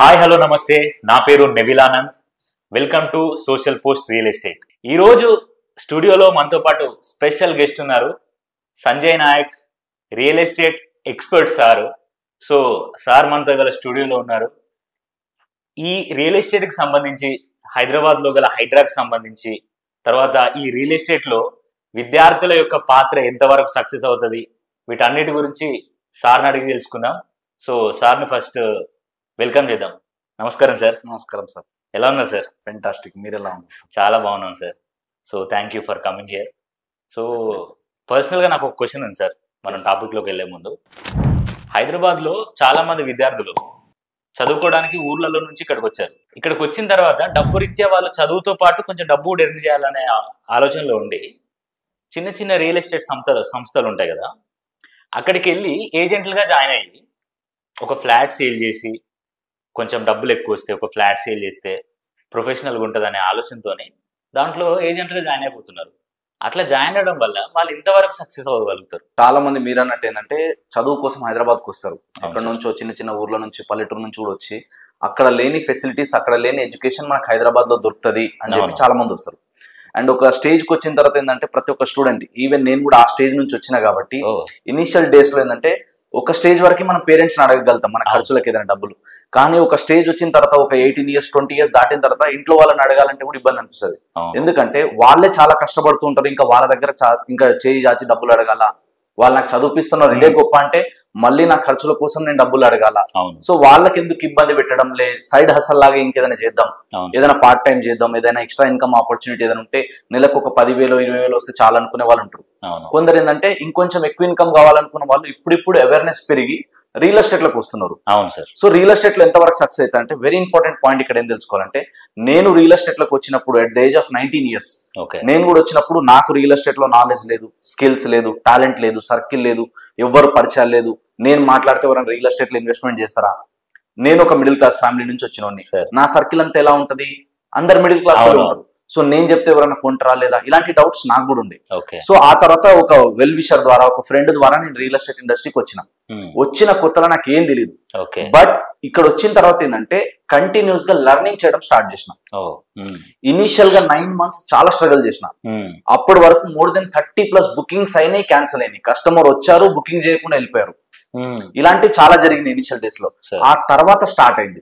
Hi hello నమస్తే, నా పేరు Nevilanand. Welcome to social post real estate. ఈరోజు స్టూడియోలో మనతో పాటు స్పెషల్ గెస్ట్ ఉన్నారు, Sanjay Nayak, real estate expert sir. So sir మనతో గల స్టూడియోలో ఉన్నారు. ఈ రియల్ ఎస్టేట్కి సంబంధించి, హైదరాబాద్లో గల హైడ్రాకి సంబంధించి, తర్వాత ఈ రియల్ ఎస్టేట్లో విద్యార్థుల యొక్క పాత్ర ఎంతవరకు సక్సెస్ అవుతుంది, వీటన్నిటి గురించి సార్ని అడిగి తెలుసుకుందాం. సో సార్ని ఫస్ట్ వెల్కమ్ చేద్దాం. నమస్కారం సార్. నమస్కారం సార్. ఎలా ఉన్నారు సార్? ఫెంటాస్టిక్. మీరు ఎలా ఉన్నారు? చాలా బాగున్నాం sir. So thank you for coming here. So పర్సనల్గా నాకు ఒక క్వశ్చన్ ఉంది సార్, మనం టాపిక్లోకి వెళ్ళే ముందు. హైదరాబాద్లో చాలా మంది విద్యార్థులు చదువుకోవడానికి ఊర్లలో నుంచి ఇక్కడికి వచ్చారు. ఇక్కడికి వచ్చిన తర్వాత డబ్బు రీత్యా వాళ్ళు చదువుతో పాటు కొంచెం డబ్బు కూడా ఎర్న్ చేయాలనే ఆలోచనలో ఉండి చిన్న చిన్న రియల్ ఎస్టేట్ సంస్థలు ఉంటాయి కదా, అక్కడికి వెళ్ళి ఏజెంట్లుగా జాయిన్ అయ్యి ఒక ఫ్లాట్ సేల్ చేసి కొంచెం డబ్బులు ఎక్కువ వస్తే ఒక ఫ్లాట్ సేల్ చేస్తే ప్రొఫెషనల్గా ఉంటుంది అనే ఆలోచనతోనే దాంట్లో ఏజెంట్గా జాయిన్ అయిపోతున్నారు. అట్లా జాయిన్ అవ్వడం వల్ల వాళ్ళు ఇంతవరకు సక్సెస్ అవ్వగలుగుతారు. చాలా మంది మీరు అన్నట్టు ఏంటంటే చదువు కోసం హైదరాబాద్కి వస్తారు. అక్కడ నుంచో చిన్న చిన్న ఊర్ల నుంచి, పల్లెటూరు నుంచి కూడా వచ్చి అక్కడ లేని ఫెసిలిటీస్, అక్కడ లేని ఎడ్యుకేషన్ మనకు హైదరాబాద్లో దొరుకుతుంది అని చెప్పి చాలా మంది వస్తారు. అండ్ ఒక స్టేజ్కి వచ్చిన తర్వాత ఏంటంటే ప్రతి ఒక్క స్టూడెంట్, ఈవెన్ నేను కూడా ఆ స్టేజ్ నుంచి వచ్చినా కాబట్టి ఇనిషియల్ డేస్లో ఏంటంటే ఒక స్టేజ్ వరకు మనం పేరెంట్స్ని అడగగలుగుతాం మన ఖర్చులకు ఏదైనా డబ్బులు. కానీ ఒక స్టేజ్ వచ్చిన తర్వాత ఒక 18 years 20 years దాటిన తర్వాత ఇంట్లో వాళ్ళని అడగాలంటే కూడా ఇబ్బంది అనిపిస్తుంది. ఎందుకంటే వాళ్ళే చాలా కష్టపడుతూ ఉంటారు, ఇంకా వాళ్ళ దగ్గర ఇంకా చేయి చాచి డబ్బులు అడగాల, వాళ్ళు నాకు చదివిస్తున్నారు ఇదే గొప్ప అంటే మళ్ళీ నా ఖర్చుల కోసం నేను డబ్బులు అడగాల. సో వాళ్ళకి ఎందుకు ఇబ్బంది పెట్టడం, సైడ్ హసల్ లాగా ఇంకేదైనా చేద్దాం, ఏదైనా పార్ట్ టైం చేద్దాం, ఏదైనా ఎక్స్ట్రా ఇన్కమ్ ఆపర్చునిటీ ఏదైనా ఉంటే నెలకు ఒక 10,000 20,000 వస్తే చాలా అనుకునే వాళ్ళు ఉంటారు. కొందరు ఏంటంటే ఇంకొంచెం ఎక్కువ ఇన్కమ్ కావాలనుకున్న వాళ్ళు ఇప్పుడు అవేర్నెస్ పెరిగి రియల్ ఎస్టేట్ లోకి వస్తున్నారు. అవును సార్. సో రియల్ ఎస్టేట్ లో ఎంతవరకు సక్సెస్ అవుతా అంటే వెరీ ఇంపార్టెంట్ పాయింట్ ఇక్కడ ఏం తెలుసుకోవాలంటే, నేను రియల్ ఎస్టేట్ లోకి వచ్చినప్పుడు at the age of 19 years నేను కూడా వచ్చినప్పుడు నాకు రియల్ ఎస్టేట్ లో నాలెడ్జ్ లేదు, స్కిల్స్ లేదు, టాలెంట్ లేదు, సర్కిల్ లేదు, ఎవ్వరు పరిచయాలు లేదు. నేను మాట్లాడితే ఎవరైనా రియల్ ఎస్టేట్ లో ఇన్వెస్ట్మెంట్ చేస్తారా? నేను ఒక మిడిల్ క్లాస్ ఫ్యామిలీ నుంచి వచ్చినోని, నా సర్కిల్ అంతా ఎలా ఉంటది, అందరు మిడిల్ క్లాస్ లో ఉంటారు. సో నేను చెప్తే ఎవరైనా కొంటారా లేదా, ఇలాంటి డౌట్స్ నాకు కూడా ఉండే. సో ఆ తర్వాత ఒక వెల్ విషర్ ద్వారా, ఒక ఫ్రెండ్ ద్వారా నేను రియల్ ఎస్టేట్ ఇండస్ట్రీకి వచ్చిన కొత్తలో నాకు ఏం తెలియదు. బట్ ఇక్కడ వచ్చిన తర్వాత ఏంటంటే కంటిన్యూస్ గా లెర్నింగ్ చేయడం స్టార్ట్ చేసిన. ఇనిషియల్ గా 9 months చాలా స్ట్రగుల్ చేసిన. అప్పటి వరకు more than 30+ బుకింగ్స్ అయినాయి, క్యాన్సిల్ అయినాయి, కస్టమర్ వచ్చారు బుకింగ్ చేయకుండా వెళ్ళిపోయారు. ఇలాంటివి చాలా జరిగింది ఇనిషియల్ డేస్ లో. ఆ తర్వాత స్టార్ట్ అయింది.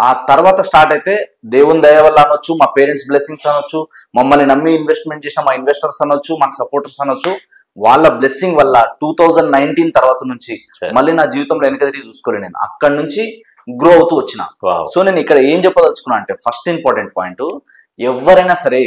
ఆ తర్వాత స్టార్ట్ అయితే దేవుని దయ వల్ల అనొచ్చు, మా పేరెంట్స్ బ్లెస్సింగ్స్ అనొచ్చు, మమ్మల్ని నమ్మి ఇన్వెస్ట్మెంట్ చేసిన మా ఇన్వెస్టర్స్ అనొచ్చు, మాకు సపోర్టర్స్ అనొచ్చు, వాళ్ళ బ్లెస్సింగ్ వల్ల 2019 తర్వాత నుంచి మళ్ళీ నా జీవితంలో వెనక తిరిగి చూసుకోలేదు. నేను అక్కడి నుంచి గ్రో అవుతూ వచ్చిన. సో నేను ఇక్కడ ఏం చెప్పదలుచుకున్నా అంటే, ఫస్ట్ ఇంపార్టెంట్ పాయింట్, ఎవరైనా సరే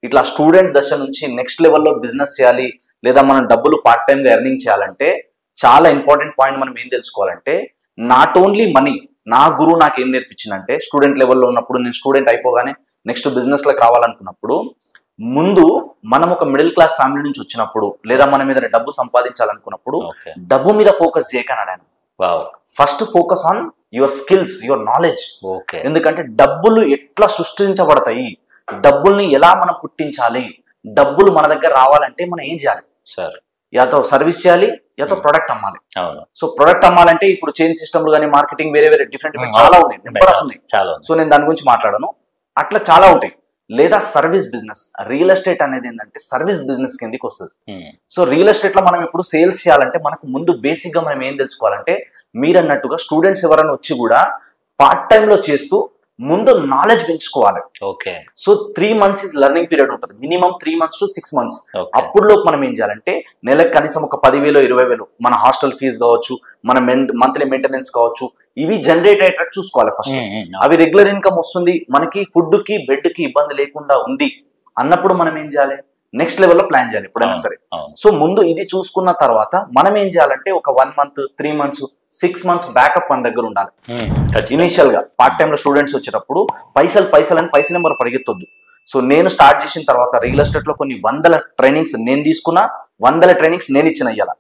ఇట్లా స్టూడెంట్ దశ నుంచి నెక్స్ట్ లెవెల్లో బిజినెస్ చేయాలి, లేదా మనం డబ్బులు పార్ట్ టైం గా ఎర్నింగ్ చేయాలంటే చాలా ఇంపార్టెంట్ పాయింట్ మనం ఏం తెలుసుకోవాలంటే, నాట్ ఓన్లీ మనీ. నా గురువు నాకు ఏం నేర్పించిందంటే, స్టూడెంట్ లెవెల్లో ఉన్నప్పుడు, నేను స్టూడెంట్ అయిపోగానే నెక్స్ట్ బిజినెస్ లోకి రావాలనుకున్నప్పుడు, ముందు మనం ఒక మిడిల్ క్లాస్ ఫ్యామిలీ నుంచి వచ్చినప్పుడు, లేదా మనం ఏదైనా డబ్బు సంపాదించాలనుకున్నప్పుడు డబ్బు మీద ఫోకస్ చేయకన్నాడు. First focus on your skills, your knowledge. ఎందుకంటే డబ్బులు ఎట్లా సృష్టించబడతాయి, డబ్బుల్ని ఎలా మనం పుట్టించాలి, డబ్బులు మన దగ్గర రావాలంటే మనం ఏం చేయాలి సార్? యాతో సర్వీస్ చేయాలి, యాతో ప్రొడక్ట్ అమ్మాలి. సో ప్రొడక్ట్ అమ్మాలంటే ఇప్పుడు చైన్ సిస్టమ్లు కానీ మార్కెటింగ్ వేరే వేరే డిఫరెంట్ చాలా ఉన్నాయి, నెంబర్ ఆఫ్ ఉన్నాయి. సో నేను దాని గురించి మాట్లాడను, అట్లా చాలా ఉంటాయి. లేదా సర్వీస్ బిజినెస్, రియల్ ఎస్టేట్ అనేది ఏంటంటే సర్వీస్ బిజినెస్ కిందకి వస్తుంది. సో రియల్ ఎస్టేట్ లో మనం ఇప్పుడు సేల్స్ చేయాలంటే మనకు ముందు బేసిక్ గా మనం ఏం తెలుసుకోవాలంటే, మీరు అన్నట్టుగా స్టూడెంట్స్ ఎవరైనా వచ్చి కూడా పార్ట్ టైమ్ లో చేస్తూ ముందు నాలెడ్జ్ పెంచుకోవాలి. So 3 months is learning period ఉంటుంది, మినిమం 3 months to 6 months. అప్పుడులో మనం ఏం చేయాలంటే నెలకు కనీసం ఒక 10,000 20,000 మన హాస్టల్ ఫీజు కావచ్చు, మన మంత్లీ మెయింటెనెన్స్ కావచ్చు, ఇవి జనరేట్ అయ్యేటట్టు చూసుకోవాలి ఫస్ట్. అవి రెగ్యులర్ ఇన్కమ్ వస్తుంది, మనకి ఫుడ్ కి బెడ్ కి ఇబ్బంది లేకుండా ఉంది అన్నప్పుడు మనం ఏం చేయాలి, నెక్స్ట్ లెవెల్లో ప్లాన్ చేయాలి ఎప్పుడైనా సరే. సో ముందు ఇది చూసుకున్న తర్వాత మనం ఏం చేయాలంటే ఒక 1 month 3 months 6 months బ్యాకప్ మన దగ్గర ఉండాలి. ఇనిషియల్ గా పార్ట్ టైమ్ లో స్టూడెంట్స్ వచ్చేటప్పుడు పైసలు అని పైసల నెంబర్ పరిగెత్తొద్దు. సో నేను స్టార్ట్ చేసిన తర్వాత రియల్ ఎస్టేట్ లో కొన్ని 100 ట్రైనింగ్స్ నేను తీసుకున్నా, 100 ట్రైనింగ్స్ నేను ఇచ్చిన ఇయ్యాల.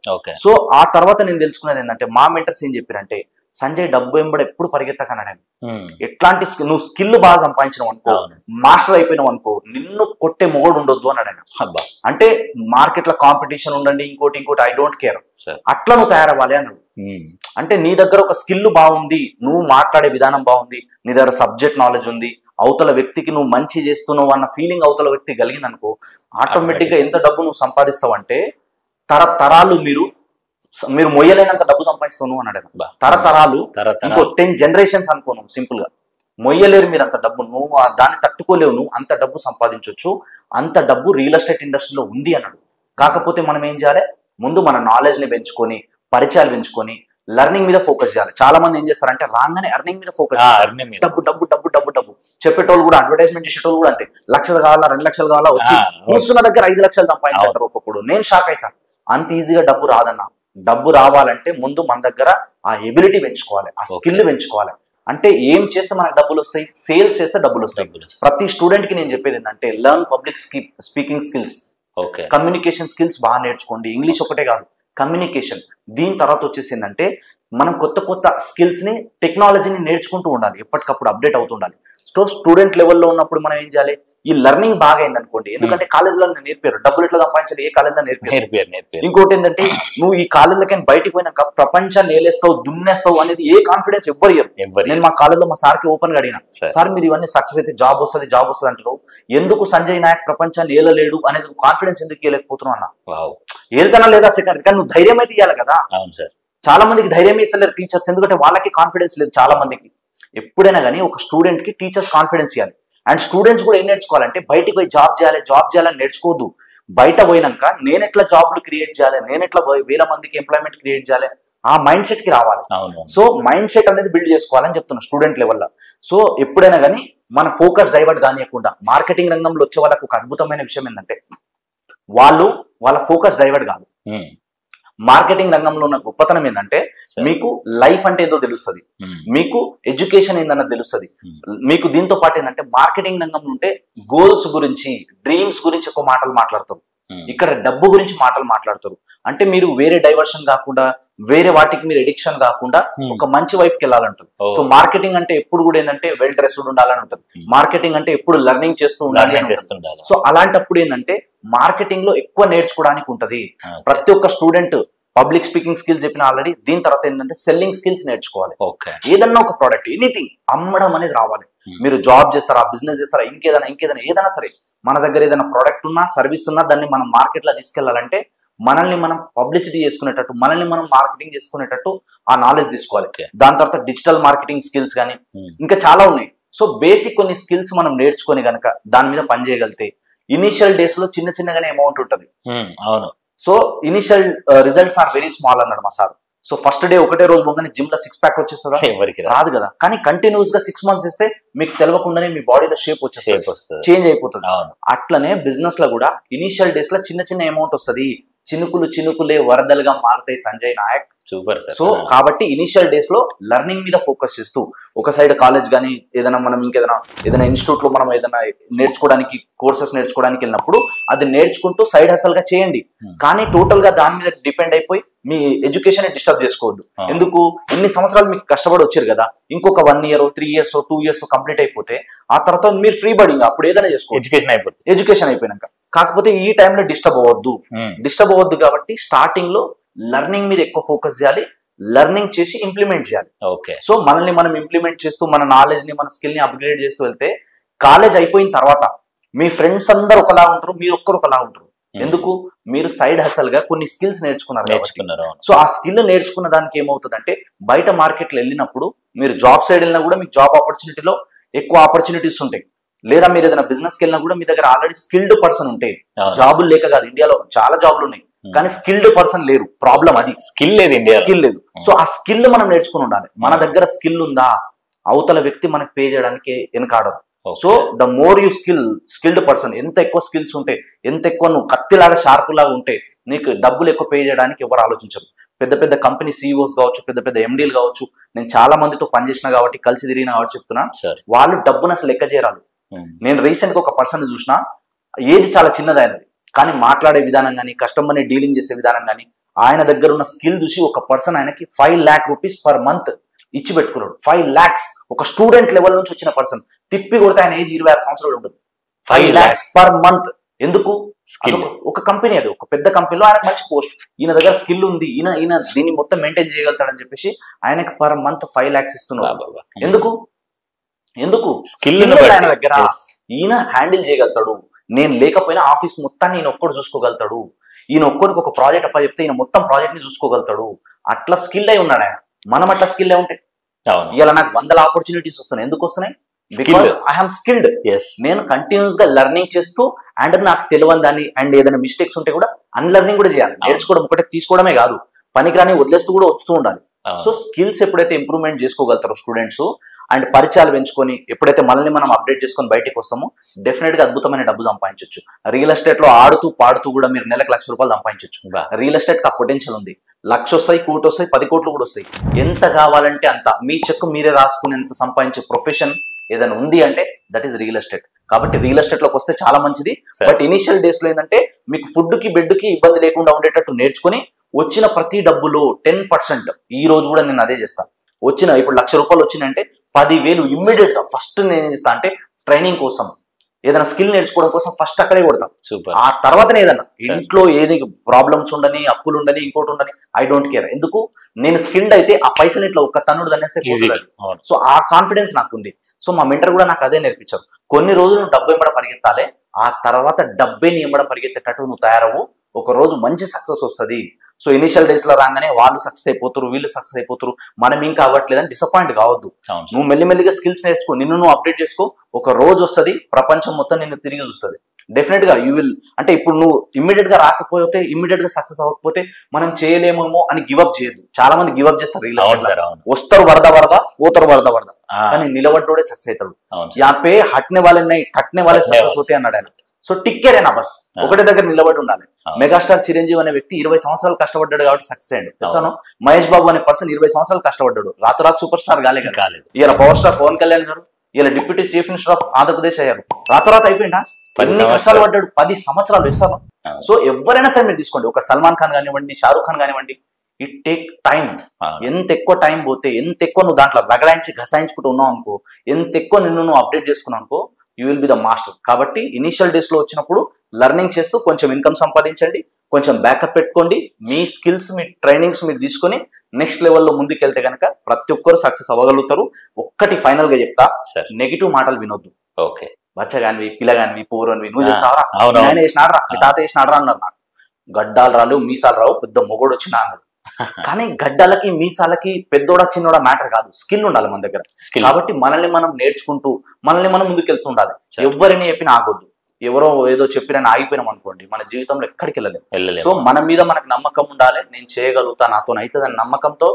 సో ఆ తర్వాత నేను తెలుసుకున్నది ఏంటంటే, మా మెంటర్స్ ఏం చెప్పారంటే, సంజయ్ డబ్బు వెంబడి ఎప్పుడు పరిగెత్తకన్నాడు. ఎట్లాంటి నువ్వు స్కిల్ బాగా సంపాదించినావు అనుకో, మాస్టర్ అయిపోయినావు అనుకో, నిన్ను కొట్టే మొగోడు ఉండొద్దు అన్నాడు ఆయన. అంటే మార్కెట్ లో కాంపిటీషన్ ఉండండి, ఇంకోటి ఐ డోంట్ కేర్, అట్లా నువ్వు తయారవ్వాలి అన్నాడు. అంటే నీ దగ్గర ఒక స్కిల్ బాగుంది, నువ్వు మాట్లాడే విధానం బాగుంది, నీ దగ్గర సబ్జెక్ట్ నాలెడ్జ్ ఉంది, అవతల వ్యక్తికి నువ్వు మంచి చేస్తున్నావు అన్న ఫీలింగ్ అవతల వ్యక్తికి కలిగింది అనుకో, ఆటోమేటిక్ గా ఎంత డబ్బు నువ్వు సంపాదిస్తావు అంటే తరతరాలు మీరు మొయ్యలేనంత డబ్బు సంపాదిస్తావు అన్నాడు. తరతరాలు ఇంకో 10 generations అనుకోను, సింపుల్ గా మొయ్యలేరు మీరు అంత డబ్బు, నువ్వు దాన్ని తట్టుకోలేవు, నువ్వు అంత డబ్బు సంపాదించవచ్చు, అంత డబ్బు రియల్ ఎస్టేట్ ఇండస్ట్రీలో ఉంది అన్నాడు. కాకపోతే మనం ఏం చేయాలి, ముందు మన నాలెడ్జ్ ని పెంచుకొని, పరిచయాలు పెంచుకొని, లెర్నింగ్ మీద ఫోకస్ చేయాలి. చాలా మంది ఏం చేస్తారంటే రాగానే ఎర్నింగ్ మీద ఫోకస్, డబ్బు డబ్బు డబ్బు డబ్బు డబ్బు చెప్పేటోళ్ళు కూడా, అడ్వర్టైజ్మెంట్ చేసేటోళ్ళు కూడా అంతే, 1 లక్షలు కావాలా 2 లక్షలు కావాలా వచ్చి కూర్చున్న దగ్గర 5 లక్షలు సంపాదించారు ఒక్కొక్కడు. నేను షాక్ అవుతాను, అంత ఈజీగా డబ్బు రాదన్నా. డబ్బు రావాలంటే ముందు మన దగ్గర ఆ ఎబిలిటీ పెంచుకోవాలి, ఆ స్కిల్ పెంచుకోవాలి. అంటే ఏం చేస్తే మనకు డబ్బులు వస్తాయి, సేల్స్ చేస్తే డబ్బులు వస్తాయి. ప్రతి స్టూడెంట్ కి నేను చెప్పేది ఏంటంటే learn public speaking skills, communication skills బాగా నేర్చుకోండి. ఇంగ్లీష్ ఒకటే కాదు, కమ్యూనికేషన్. దీని తర్వాత వచ్చేసి ఏంటంటే మనం కొత్త స్కిల్స్ ని, టెక్నాలజీని నేర్చుకుంటూ ఉండాలి, ఎప్పటికప్పుడు అప్డేట్ అవుతూ ఉండాలి. స్టూడెంట్ లెవెల్లో ఉన్నప్పుడు మనం ఏం చేయాలి, ఈ లెర్నింగ్ బాగా అయింది అనుకోండి, ఎందుకంటే కాలేజీలో నేర్పారు డబ్బులు ఎట్లా సంపాదించాలి, ఏ కాలేజీలో నేర్పారు. ఇంకోటి ఏంటంటే నువ్వు ఈ కాలేజీలకి బయటికి పోయినాక ప్రపంచాన్ని ఏలేస్తావు, దున్నేస్తావు అనేది ఏ కాన్ఫిడెన్స్ ఎవ్వరు ఇయ్యరు. నేను మా కాలేజీలో మా సార్కి ఓపెన్ గా అడిగిన, సార్ మీరు ఇవన్నీ సక్సెస్ అయితే జాబ్ వస్తుంది అంటారు, ఎందుకు సంజయ్ నాయక్ ప్రపంచాన్ని ఏలలేడు అనేది కాన్ఫిడెన్స్ ఎందుకు ఇవ్వలేకపోతున్నావు అన్న. ఏళ్తానా లేదా సెకండ్, కానీ నువ్వు ధైర్యం అయితే ఇవ్వాలి కదా. చాలా మందికి ధైర్యం ఇస్తలేరు టీచర్స్, ఎందుకంటే వాళ్ళకి కాన్ఫిడెన్స్ లేదు చాలా మందికి. ఎప్పుడైనా కానీ ఒక స్టూడెంట్ కి టీచర్స్ కాన్ఫిడెన్స్ ఇవ్వాలి. అండ్ స్టూడెంట్స్ కూడా ఏం నేర్చుకోవాలంటే బయటికి పోయి జాబ్ చేయాలని నేర్చుకోవద్దు. బయట పోయినాక నేను ఎట్లా జాబ్లు క్రియేట్ చేయాలి, నేను ఎట్లా వేల మందికి ఎంప్లాయ్మెంట్ క్రియేట్ చేయాలి, ఆ మైండ్ సెట్ కి రావాలి. సో మైండ్ సెట్ అనేది బిల్డ్ చేసుకోవాలని చెప్తున్నా స్టూడెంట్ లెవెల్లో. సో ఎప్పుడైనా కానీ మన ఫోకస్ డైవర్ట్ కానియకుండా, మార్కెటింగ్ రంగంలో వచ్చే వాళ్ళకి ఒక అద్భుతమైన విషయం ఏంటంటే వాళ్ళ ఫోకస్ డైవర్ట్ కాదు. మార్కెటింగ్ రంగంలో ఉన్న గొప్పతనం ఏంటంటే మీకు లైఫ్ అంటే ఏదో తెలుస్తుంది, మీకు ఎడ్యుకేషన్ ఏందన్నది తెలుస్తుంది. మీకు దీంతో పాటు ఏంటంటే మార్కెటింగ్ రంగంలో ఉంటే గోల్స్ గురించి, డ్రీమ్స్ గురించి ఎక్కువ మాటలు మాట్లాడతారు, ఇక్కడ డబ్బు గురించి మాటలు మాట్లాడతారు. అంటే మీరు వేరే డైవర్షన్ కాకుండా, వేరే వాటికి మీరు ఎడిక్షన్ కాకుండా ఒక మంచి వైపుకి వెళ్ళాలంటారు. సో మార్కెటింగ్ అంటే ఎప్పుడు కూడా ఏంటంటే వెల్ డ్రెస్డ్ ఉండాలని ఉంటుంది, మార్కెటింగ్ అంటే ఎప్పుడు లెర్నింగ్ చేస్తూ ఉండాలి. సో అలాంటప్పుడు ఏంటంటే మార్కెటింగ్ లో ఎక్కువ నేర్చుకోవడానికి ఉంటది. ప్రతి ఒక్క స్టూడెంట్ పబ్లిక్ స్పీకింగ్ స్కిల్స్ చెప్పిన ఆల్రెడీ, దీని తర్వాత ఏంటంటే సెల్లింగ్ స్కిల్స్ నేర్చుకోవాలి. ఏదన్నా ఒక ప్రోడక్ట్, ఎనీథింగ్ అమ్మడం అనేది రావాలి. మీరు జాబ్ చేస్తారా, బిజినెస్ చేస్తారా, ఏదైనా సరే, మన దగ్గర ఏదైనా ప్రోడక్ట్ ఉన్నా, సర్వీస్ ఉన్నా, దాన్ని మనం మార్కెట్ లో తీసుకెళ్లాలంటే మనల్ని మనం పబ్లిసిటీ చేసుకునేటట్టు, మనల్ని మనం మార్కెటింగ్ చేసుకునేటట్టు ఆ నాలెడ్జ్ తీసుకోవాలి. దాని తర్వాత డిజిటల్ మార్కెటింగ్ స్కిల్స్ కానీ ఇంకా చాలా ఉన్నాయి. సో బేసిక్ కొన్ని స్కిల్స్ మనం నేర్చుకొని గనక దాని మీద పని చేయగలిగితే ఇనిషియల్ డేస్ లో చిన్నగానే అమౌంట్ ఉంటుంది. అవును. So initial results are very small అన్నాడు మా సార్. సో ఫస్ట్ డే ఒకటే రోజు పోగానే జిమ్ లో 6 ప్యాక్ వచ్చేస్తుందా, ఎవరికి రాదు కదా. కానీ కంటిన్యూస్ గా 6 months ఇస్తే మీకు తెలియకుండానే మీ బాడీలో షేప్ వచ్చేస్తుంది, చేంజ్ అయిపోతుంది. అట్లనే బిజినెస్ లో కూడా ఇనిషియల్ డేస్ లో చిన్న అమౌంట్ వస్తుంది, చినుకులే వరదలుగా మారుతాయి Sanjay Nayak. Super sir. So కాబట్టి ఇనిషియల్ డేస్ లో లెర్నింగ్ మీద ఫోకస్ చేస్తూ, ఒక సైడ్ కాలేజ్ కానీ ఏదైనా మనం ఏదైనా ఇన్స్టిట్యూట్ లో మనం ఏదైనా నేర్చుకోవడానికి, కోర్సెస్ నేర్చుకోవడానికి వెళ్ళినప్పుడు అది నేర్చుకుంటూ సైడ్ హసల్ గా చేయండి. కానీ టోటల్ గా దాని మీద డిపెండ్ అయిపోయి మీ ఎడ్యుకేషన్ డిస్టర్బ్ చేసుకోవద్దు. ఎందుకు, ఇన్ని సంవత్సరాలు మీకు కష్టపడి వచ్చారు కదా, ఇంకొక 1 year 3 years 2 years కంప్లీట్ అయిపోతే ఆ తర్వాత మీరు ఫ్రీ బడింగ్ అప్పుడు ఏదైనా చేసుకో, ఎడ్యుకేషన్ అయిపోయినాక. కాకపోతే ఈ టైంలో డిస్టర్బ్ అవ్వద్దు కాబట్టి స్టార్టింగ్ లో లెర్నింగ్ మీద ఎక్కువ ఫోకస్ చేయాలి, లెర్నింగ్ చేసి ఇంప్లిమెంట్ చేయాలి. ఓకే. సో మనల్ని మనం ఇంప్లిమెంట్ చేస్తూ, మన నాలెడ్జ్ ని, మన స్కిల్ ని అప్గ్రేడ్ చేస్తూ వెళ్తే కాలేజ్ అయిపోయిన తర్వాత మీ ఫ్రెండ్స్ అందరు ఒకలా ఉంటారు, మీరు ఒక్కరు ఒకలా ఉంటారు. ఎందుకు, మీరు సైడ్ హసల్ గా కొన్ని స్కిల్స్ నేర్చుకున్నారు. సో ఆ స్కిల్ నేర్చుకున్న దానికి ఏమవుతుందంటే బయట మార్కెట్ లో వెళ్ళినప్పుడు మీరు జాబ్ సైడ్ వెళ్ళినా కూడా మీకు జాబ్ ఆపర్చునిటీలో ఎక్కువ ఆపర్చునిటీస్ ఉంటాయి. లేదా మీరు ఏదైనా బిజినెస్ కి వెళ్ళినా కూడా మీ దగ్గర ఆల్రెడీ స్కిల్డ్ పర్సన్ ఉంటాయి. జాబులు లేక కాదు, ఇండియాలో చాలా జాబులు ఉన్నాయి కానీ స్కిల్డ్ పర్సన్ లేరు. ప్రాబ్లం అది, స్కిల్ లేదు. సో ఆ స్కిల్ మనం నేర్చుకుని ఉండాలి. మన దగ్గర స్కిల్ ఉందా, అవతల వ్యక్తి మనకి పే చేయడానికి వెనకాడదు. So the more you skilled person, ఎంత ఎక్కువ స్కిల్స్ ఉంటే, ఎంత ఎక్కువ నువ్వు కత్తిలాగా షార్ప్ లాగా ఉంటే నీకు డబ్బులు ఎక్కువ పే చేయడానికి ఎవరు ఆలోచించరు. పెద్ద కంపెనీ సీఈఓస్ కావచ్చు, పెద్ద ఎండీలు కావచ్చు, నేను చాలా మందితో పనిచేసిన కాబట్టి, కలిసి తిరిగిన కాబట్టి చెప్తున్నా, వాళ్ళు డబ్బును అసలు లెక్క చేయరాలు. నేను రీసెంట్ గా ఒక పర్సన్ చూసిన, ఏజ్ చాలా చిన్నదైనది కానీ మాట్లాడే విధానం కానీ, కస్టమర్ని డీలింగ్ చేసే విధానం కానీ, ఆయన దగ్గర ఉన్న స్కిల్ చూసి ఒక పర్సన్ ఆయనకి 5 lakh rupees per month ఇచ్చి పెట్టుకున్నాడు. 5 lakhs ఒక స్టూడెంట్ లెవెల్ నుంచి వచ్చిన పర్సన్ తిప్పి కొడితే ఆయన ఏజ్ 26 సంవత్సరాలు ఉంటుంది. 5 lakhs per month. ఎందుకు? స్కిల్. ఒక కంపెనీ, అది ఒక పెద్ద కంపెనీలో ఆయనకు మంచి పోస్ట్, ఈయన దగ్గర స్కిల్ ఉంది, ఈయన దీన్ని మొత్తం మెయింటైన్ చేయగలుగుతాడని చెప్పేసి ఆయనకు పర్ మంత్ 5 lakhs ఇస్తున్నాడు. ఎందుకు స్కిల్ ఆయన దగ్గర, ఈయన హ్యాండిల్ చేయగలుగుతాడు. నేను లేకపోయినా ఆఫీస్ మొత్తాన్ని ఈయన ఒక్కడు చూసుకోగలుగుతాడు, ఈయన ఒక్కడికి ఒక ప్రాజెక్ట్ అప్ప చెప్తే ఈయన మొత్తం ప్రాజెక్ట్ ని చూసుకోగలుగుతాడు. అట్లా స్కిల్ అయి ఉన్నాడు ఆయన. మనం అట్లా స్కిల్ అయి ఉంటే ఇలా నాకు 100 ఆపర్చునిటీస్ వస్తున్నాయి. ఎందుకు వస్తున్నాయి? Because I harm skilled. నేను కంటిన్యూస్ గా లెర్నింగ్ చేస్తూ అండ్ నాకు తెలియని దాన్ని అండ్ ఏదైనా మిస్టేక్స్ ఉంటే కూడా అన్లెర్నింగ్ కూడా చేయాలి. నేర్చుకోవడం ఒకటే తీసుకోవడమే కాదు, పనికిరాని వదిలేస్తూ కూడా వస్తూ ఉండాలి. సో స్కిల్స్ ఎప్పుడైతే ఇంప్రూవ్మెంట్ చేసుకోగలుగుతారో స్టూడెంట్స్ అండ్ పరిచయాలు పెంచుకొని ఎప్పుడైతే మనల్ని మనం అప్డేట్ చేసుకొని బయటకు వస్తామో డెఫినెట్ గా అద్భుతమైన డబ్బు సంపాదించవచ్చు. రియల్ ఎస్టేట్ లో ఆడుతూ పాడుతూ కూడా మీరు నెలకు ₹1,00,000 సంపాదించవచ్చు. రియల్ ఎస్టేట్ కి ఆ పొటెన్షియల్ ఉంది. 1,00,000 వస్తాయి, 1 కోటి వస్తాయి, 10 కోట్లు కూడా వస్తాయి. ఎంత కావాలంటే అంత మీ చెక్కు మీరే రాసుకునేంత సంపాదించే ప్రొఫెషన్ ఏదైనా ఉంది అంటే దట్ ఈస్ రియల్ ఎస్టేట్. కాబట్టి రియల్ ఎస్టేట్ లోకి వస్తే చాలా మంచిది. బట్ ఇనిషియల్ డేస్ లో ఏంటంటే మీకు ఫుడ్ కి బెడ్ కి ఇబ్బంది లేకుండా ఉండేటట్టు నేర్చుకుని వచ్చిన ప్రతి డబ్బులో 10% ఈ రోజు కూడా నేను అదే చేస్తాను. ఇప్పుడు ₹1,00,000 వచ్చినాయంటే 10,000 ఇమ్మీడియట్ గా ఫస్ట్ నేను ఏం చేస్తా అంటే ట్రైనింగ్ కోసం ఏదైనా స్కిల్ నేర్చుకోవడం కోసం ఫస్ట్ అక్కడే కొడతాం. ఆ తర్వాతనే ఏదన్నా ఇంట్లో ఏది ప్రాబ్లమ్స్ ఉండని, అప్పులు ఉండని, ఇంకోటి ఉండని, ఐ డోంట్ కేర్. ఎందుకు? నేను స్కిల్డ్ అయితే ఆ పైసలు ఇట్లా ఒక్క తన్నుడు దన్నేస్తే పోతుంది. సో ఆ కాన్ఫిడెన్స్ నాకు ఉంది. సో మా మెంటర్ కూడా నాకు అదే నేర్పించారు. కొన్ని రోజులు నువ్వు డబ్బు ఎంబడ పరిగెత్తాలి, ఆ తర్వాత డబ్బే నీ ఎంబడ పరిగెత్తేటట్టు నువ్వు తయారవు, ఒక రోజు మంచి సక్సెస్ వస్తుంది. సో ఇనిషియల్ డేస్ లో రాగానే వాళ్ళు సక్సెస్ అయిపోతారు, వీళ్ళు సక్సెస్ అయిపోతారు, మనం ఇంకా అవ్వట్లేదని డిసప్పాయింట్ కావద్దు. నువ్వు మెల్లిమెల్లిగా స్కిల్స్ నేర్చుకో, నిన్ను నువ్వు అప్డేట్ చేసుకో, ఒక రోజు వస్తుంది ప్రపంచం మొత్తం నిన్ను తిరిగి చూస్తుంది. డెఫినెట్ గా యూ విల్. అంటే ఇప్పుడు నువ్వు ఇమ్మీడియట్ గా రాకపోతే, ఇమ్మీడియట్ గా సక్సెస్ అవ్వకపోతే మనం చేయలేమేమో అని గివప్ చేయదు. చాలా మంది గివప్ చేస్తారు. వస్తారు వరద పోతారు వరద, కానీ నిలబడ్డోడే సక్సెస్ అవుతాడు. యాపే హట్నే వాళ్ళని టట్నే వాళ్ళే సక్సెస్ అవుతాయి అన్నాడు ఆయన. సో టిక్కేరేనా బస్ ఒకటే దగ్గర నిలబడి ఉండాలి. మెగాస్టార్ చిరంజీవి అనే వ్యక్తి 20 సంవత్సరాలు కష్టపడ్డాడు కాబట్టి సక్సెస్ అయ్యాడు. మహేష్ బాబు అనే పర్సన్ 20 సంవత్సరాలు కష్టపడ్డాడు, రాత్రాత్ సూపర్ స్టార్ కాలేదు. ఇలా పవర్ స్టార్ పవన్ కళ్యాణ్ గారు ఇలా deputy chief minister of Andhra Pradesh అయ్యారు. రాత్రాత్ అయిపోయిందా? 10 కష్టాలు పడ్డాడు, 10 సంవత్సరాలు వేస్తాను. సో ఎవరైనా సరే మీరు తీసుకోండి, ఒక సల్మాన్ ఖాన్ కానివ్వండి, షారూక్ ఖాన్ కానివ్వండి, ఇట్ టేక్ టైం. ఎంత ఎక్కువ టైం పోతే, ఎంత ఎక్కువ నువ్వు దాంట్లో రగడాయించి ఘసాయించుకుంటూ ఉన్నావు అనుకో, ఎంత ఎక్కువ నిన్ను నువ్వు అప్డేట్ చేసుకున్నావు అనుకో, you will be the master. కాబట్టి ఇనిషియల్ డేస్ లో వచ్చినప్పుడు లెర్నింగ్ చేస్తూ కొంచెం ఇన్కమ్ సంపాదించండి, కొంచెం బ్యాకప్ పెట్టుకోండి, మీ స్కిల్స్ మీ ట్రైనింగ్స్ మీరు తీసుకొని నెక్స్ట్ లెవెల్లో ముందుకెళ్తే కనుక ప్రతి ఒక్కరు సక్సెస్ అవ్వగలుగుతారు. ఒక్కటి ఫైనల్ గా చెప్తా, నెగిటివ్ మాటలు వినొద్దు. ఓకే, బచ్చగానివి, పిల్లగానివి, పూర్వనివి, నువ్వు చేస్తావరా, ఆయన చేసినాడరా, మీ తాత చేసినాడరా అన్నారు. నాకు గడ్డాలు రాలు, మీసాలు రావు, పెద్ద మొగోడు వచ్చినా అన్నాడు. కానీ గడ్డలకి మీసాలకి పెద్దోడా చిన్నోడా మ్యాటర్ కాదు, స్కిల్ ఉండాలి మన దగ్గర. కాబట్టి మనల్ని మనం నేర్చుకుంటూ మనల్ని మనం ముందుకెళ్తూ ఉండాలి. ఎవరిని చెప్పినా ఆగొద్దు. ఎవరో ఏదో చెప్పినా ఆగిపోయినాం అనుకోండి, మన జీవితంలో ఎక్కడికి వెళ్ళలేము. సో మన మీద మనకు నమ్మకం ఉండాలి. నేను చేయగలుగుతా, నాతో అవుతుందని నమ్మకంతో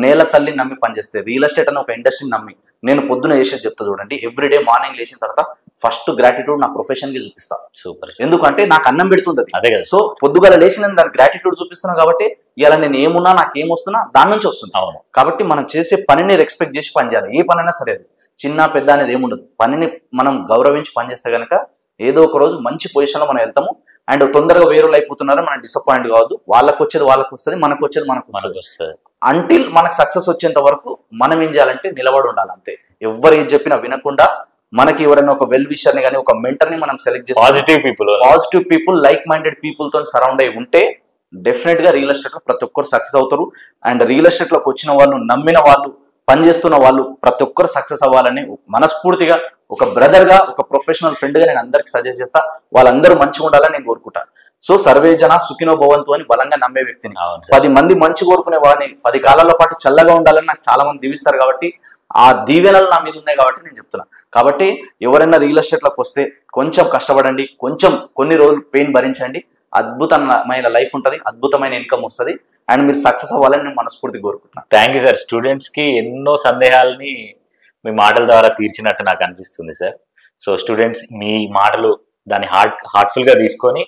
నేల తల్లిని నమ్మి పనిచేస్తే, రియల్ ఎస్టేట్ అని ఒక ఇండస్ట్రీని నమ్మి నేను పొద్దున చేసేది చెప్తా చూడండి. ఎవ్రీడే మార్నింగ్ లేచిన తర్వాత ఫస్ట్ గ్రాటిట్యూడ్ నా ప్రొఫెషన్ కి చూపిస్తా. సూపర్. ఎందుకంటే నాకు అన్నం పెడుతుంది. సో పొద్దుగల లేచిన దాని గ్రాటిట్యూడ్ చూపిస్తున్నా కాబట్టి ఇలా నేను ఏమున్నా, నాకు ఏమొస్తున్నా దాని నుంచి వస్తుంది. కాబట్టి మనం చేసే పనిని రెస్పెక్ట్ చేసి పని చేయాలి. ఏ పనైనా సరే, అది చిన్న పెద్ద అనేది ఏముండదు. పనిని మనం గౌరవించి పనిచేస్తే కనుక ఏదో ఒక రోజు మంచి పొజిషన్ లో మనం వెళ్తాము. అండ్ తొందరగా వేరులు అయిపోతున్నారో మనం డిసప్పాయింట్ కావద్దు. వాళ్ళకి వచ్చేది వాళ్ళకి వస్తుంది, మనకు వచ్చేది మనకు వస్తుంది. అంటిల్ మనకు సక్సెస్ వచ్చేంత వరకు మనం ఏం చేయాలంటే నిలబడి ఉండాలి అంతే. ఎవరు ఏది చెప్పినా వినకుండా మనకి ఎవరైనా ఒక వెల్ విషర్ ని కానీ ఒక మెంటర్ ని మనం సెలెక్ట్ చేసి positive people like minded people తో సరౌండ్ అయి ఉంటే డెఫినెట్ గా రియల్ ఎస్టేట్ లో ప్రతి ఒక్కరు సక్సెస్ అవుతారు. అండ్ రియల్ ఎస్టేట్ లోకి వచ్చిన వాళ్ళు, నమ్మిన వాళ్ళు, పనిచేస్తున్న వాళ్ళు ప్రతి ఒక్కరు సక్సెస్ అవ్వాలని మనస్ఫూర్తిగా ఒక బ్రదర్ గా, ఒక ప్రొఫెషనల్ ఫ్రెండ్ గా నేను అందరికి సజెస్ట్ చేస్తా. వాళ్ళందరూ మంచిగా ఉండాలని నేను కోరుకుంటా. సో సర్వే జన సుఖినో భవంతు అని బలంగా నమ్మే వ్యక్తిని, 10 మంది మంచి కోరుకునే వాళ్ళని, 10 కాలాల పాటు చల్లగా ఉండాలని నాకు చాలా మంది దీవిస్తారు. కాబట్టి ఆ దీవెనలు నా మీద ఉన్నాయి కాబట్టి నేను చెప్తున్నా. కాబట్టి ఎవరైనా రియల్ ఎస్టేట్ లోకి వస్తే కొంచెం కష్టపడండి, కొంచెం కొన్ని రోజులు పెయిన్ భరించండి. అద్భుతమైన లైఫ్ ఉంటుంది, అద్భుతమైన ఇన్కమ్ వస్తుంది, అండ్ మీరు సక్సెస్ అవ్వాలని నేను మనస్ఫూర్తిగా కోరుకుంటున్నాను. Thank you sir. స్టూడెంట్స్ కి ఎన్నో సందేహాలని మీ మాటల ద్వారా తీర్చినట్టు నాకు అనిపిస్తుంది సార్. సో స్టూడెంట్స్ మీ మాటలు దాన్ని హార్ట్ఫుల్ గా తీసుకొని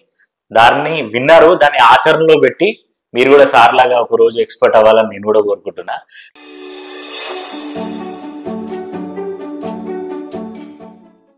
దాన్ని విన్నారు, దాన్ని ఆచరణలో పెట్టి మీరు కూడా సార్ లాగా ఒక రోజు ఎక్స్పర్ట్ అవ్వాలని నేను కూడా కోరుకుంటున్నా.